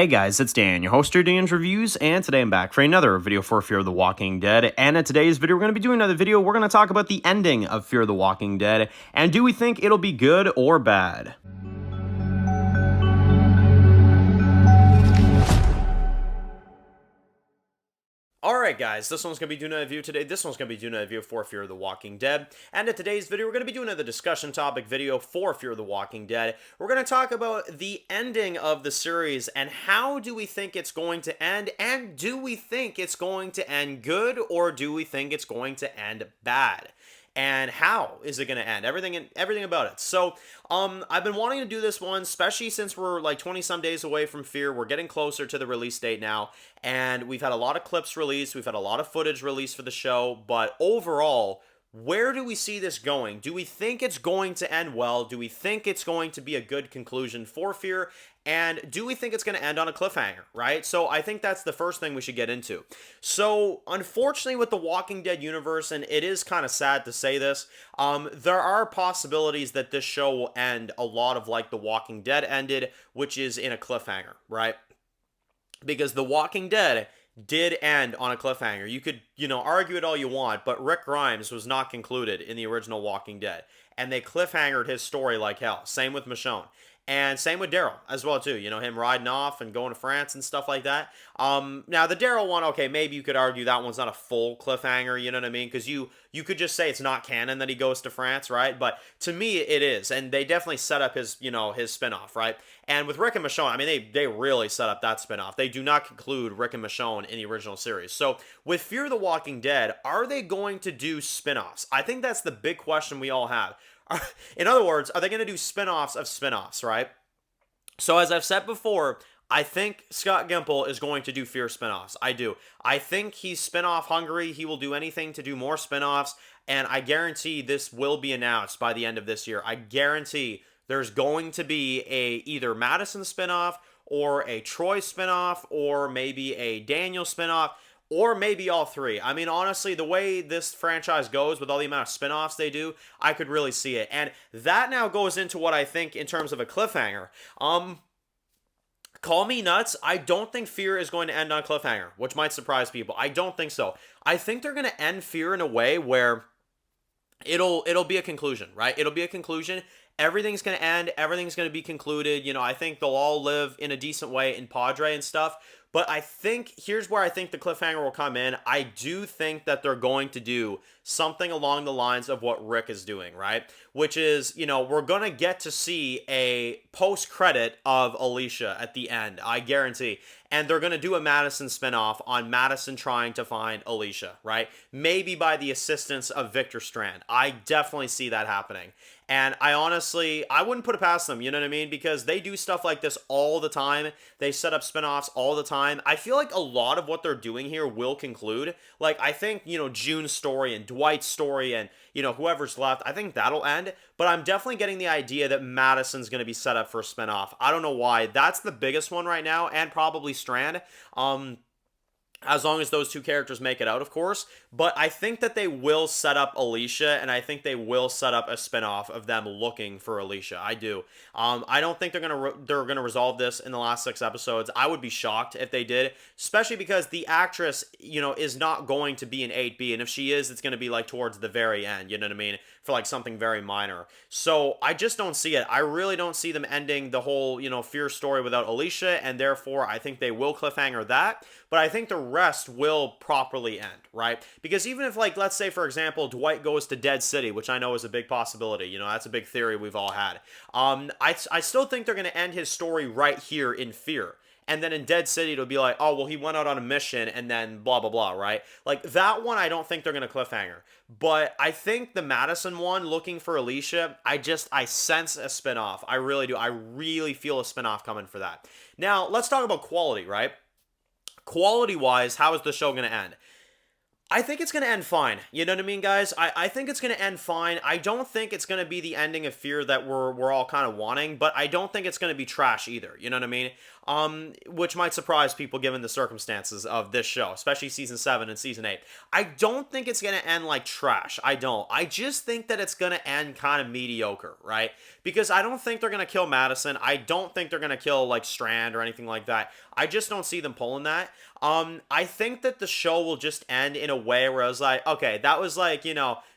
Hey guys, it's Dan, your host of Dan's Reviews, and today I'm back for another video for Fear the Walking Dead. And in today's video, we're going to be doing another video. We're going to talk about the ending of Fear the Walking Dead, and do we think it'll be good or bad? Alright guys, this one's going to be doing a review today. This one's going to be doing a review for Fear the Walking Dead. And in today's video, we're going to be doing another discussion topic video for Fear the Walking Dead. We're going to talk about the ending of the series and how do we think it's going to end, and do we think it's going to end good or do we think it's going to end bad? And how is it going to end? Everything about it. So, I've been wanting to do this one, especially since we're like 20 some days away from Fear. We're getting closer to the release date now, and we've had a lot of clips released. We've had a lot of footage released for the show, but overall, where do we see this going? Do we think it's going to end well? Do we think it's going to be a good conclusion for Fear? And do we think it's going to end on a cliffhanger, right? So I think that's the first thing we should get into. So unfortunately with the Walking Dead universe, and it is kind of sad to say this, there are possibilities that this show will end a lot of like The Walking Dead ended, which is in a cliffhanger, right? Because The Walking Dead did end on a cliffhanger. You could, argue it all you want, but Rick Grimes was not concluded in the original Walking Dead. And they cliffhangered his story like hell. Same with Michonne. And same with Daryl as well, too. Him riding off and going to France and stuff like that. Now, the Daryl one, okay, maybe you could argue that one's not a full cliffhanger, you know what I mean? Because you could just say it's not canon that he goes to France, right? But to me, it is. And they definitely set up his, his spinoff, right? And with Rick and Michonne, I mean, they really set up that spinoff. They do not conclude Rick and Michonne in the original series. So with Fear the Walking Dead, are they going to do spinoffs? I think that's the big question we all have. In other words, are they going to do spinoffs of spinoffs, right? So as I've said before, I think Scott Gimple is going to do Fear spinoffs. I do. I think he's spinoff hungry. He will do anything to do more spinoffs, and I guarantee this will be announced by the end of this year. I guarantee there's going to be a either Madison spinoff or a Troy spinoff or maybe a Daniel spinoff. Or maybe all three. I mean, honestly, the way this franchise goes with all the amount of spinoffs they do, I could really see it. And that now goes into what I think in terms of a cliffhanger. Call me nuts. I don't think Fear is going to end on a cliffhanger, which might surprise people. I don't think so. I think they're going to end Fear in a way where it'll be a conclusion, right? It'll be a conclusion. Everything's going to end. Everything's going to be concluded. I think they'll all live in a decent way in Padre and stuff. But I think, here's where I think the cliffhanger will come in. I do think that they're going to do something along the lines of what Rick is doing, right? Which is, we're going to get to see a post-credit of Alicia at the end, I guarantee. And they're going to do a Madison spinoff on Madison trying to find Alicia, right? Maybe by the assistance of Victor Strand. I definitely see that happening. And I wouldn't put it past them, you know what I mean? Because they do stuff like this all the time. They set up spinoffs all the time. I feel like a lot of what they're doing here will conclude. Like, I think, June's story and Dwight's story and, whoever's left, I think that'll end. But I'm definitely getting the idea that Madison's going to be set up for a spinoff. I don't know why. That's the biggest one right now, and probably Strand. As long as those two characters make it out, of course. But I think that they will set up Alicia, and I think they will set up a spinoff of them looking for Alicia. I do. I don't think they're gonna resolve this in the last 6 episodes. I would be shocked if they did, especially because the actress, is not going to be an 8B, and if she is, it's gonna be like towards the very end. You know what I mean? For like something very minor. So I just don't see it. I really don't see them ending the whole, Fear story without Alicia, and therefore I think they will cliffhanger that. But I think the rest will properly end, right? Because even if, like, let's say, for example, Dwight goes to Dead City, which I know is a big possibility, that's a big theory we've all had. I still think they're going to end his story right here in Fear. And then in Dead City, it'll be like, oh, well, he went out on a mission and then blah, blah, blah, right? Like, that one, I don't think they're going to cliffhanger. But I think the Madison one, looking for Alicia, I sense a spinoff. I really do. I really feel a spinoff coming for that. Now, let's talk about quality, right? Quality-wise, how is the show going to end? I think it's going to end fine. You know what I mean, guys? I think it's going to end fine. I don't think it's going to be the ending of Fear that we're all kind of wanting, but I don't think it's going to be trash either. You know what I mean? Which might surprise people given the circumstances of this show, especially season 7 and season 8. I don't think it's going to end like trash. I don't. I just think that it's going to end kind of mediocre, right? Because I don't think they're going to kill Madison. I don't think they're going to kill like Strand or anything like that. I just don't see them pulling that. I think that the show will just end in a way where I was like, okay, that was like,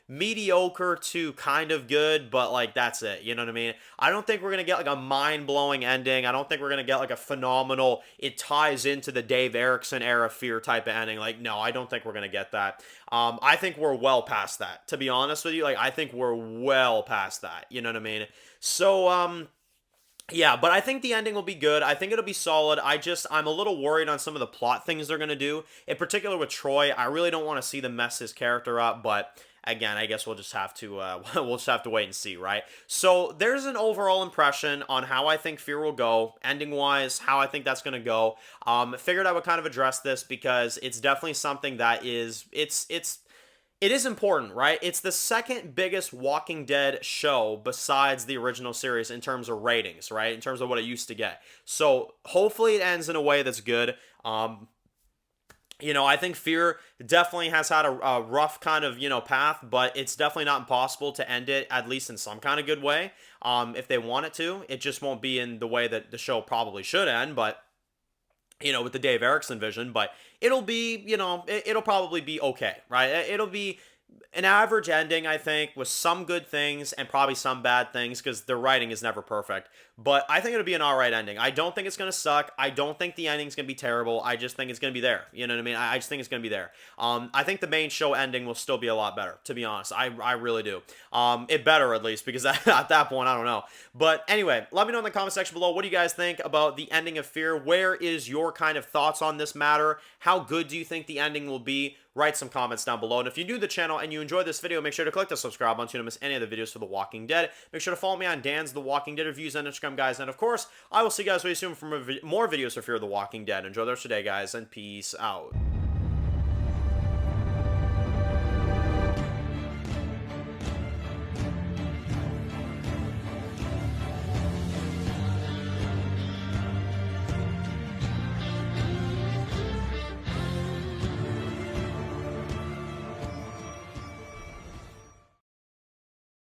mediocre to kind of good, but like that's it. You know what I mean? I don't think we're gonna get like a mind-blowing ending. I don't think we're gonna get like a phenomenal, it ties into the Dave Erickson era Fear type of ending. Like, no, I don't think we're gonna get that. I think we're well past that, to be honest with you. Like, I think we're well past that. You know what I mean? So, yeah, but I think the ending will be good. I think it'll be solid. I'm a little worried on some of the plot things they're going to do. In particular with Troy, I really don't want to see them mess his character up, but again, I guess we'll just have to we'll just have to wait and see, right? So, there's an overall impression on how I think Fear will go, ending-wise, how I think that's going to go. Figured I would kind of address this because it's definitely something that it is important, right? It's the second biggest Walking Dead show besides the original series in terms of ratings, right? In terms of what it used to get. So hopefully it ends in a way that's good. I think Fear definitely has had a rough kind of, path, but it's definitely not impossible to end it, at least in some kind of good way. If they want it to. It just won't be in the way that the show probably should end, but with the Dave Erickson vision, but it'll be, it'll probably be okay, right? It'll be an average ending, I think, with some good things and probably some bad things because the writing is never perfect. But I think it'll be an all right ending. I don't think it's going to suck. I don't think the ending's going to be terrible. I just think it's going to be there. You know what I mean? I just think it's going to be there. I think the main show ending will still be a lot better, to be honest. I really do. It better, at least, because at that point, I don't know. But anyway, let me know in the comment section below. What do you guys think about the ending of Fear? Where is your kind of thoughts on this matter? How good do you think the ending will be? Write some comments down below. And if you're new to the channel and you enjoyed this video, make sure to click the subscribe button so you don't miss any of the videos for The Walking Dead. Make sure to follow me on Dan's The Walking Dead Reviews on Instagram, guys. And of course, I will see you guys very soon for more videos for Fear of the Walking Dead. Enjoy the rest of your day, guys, and peace out.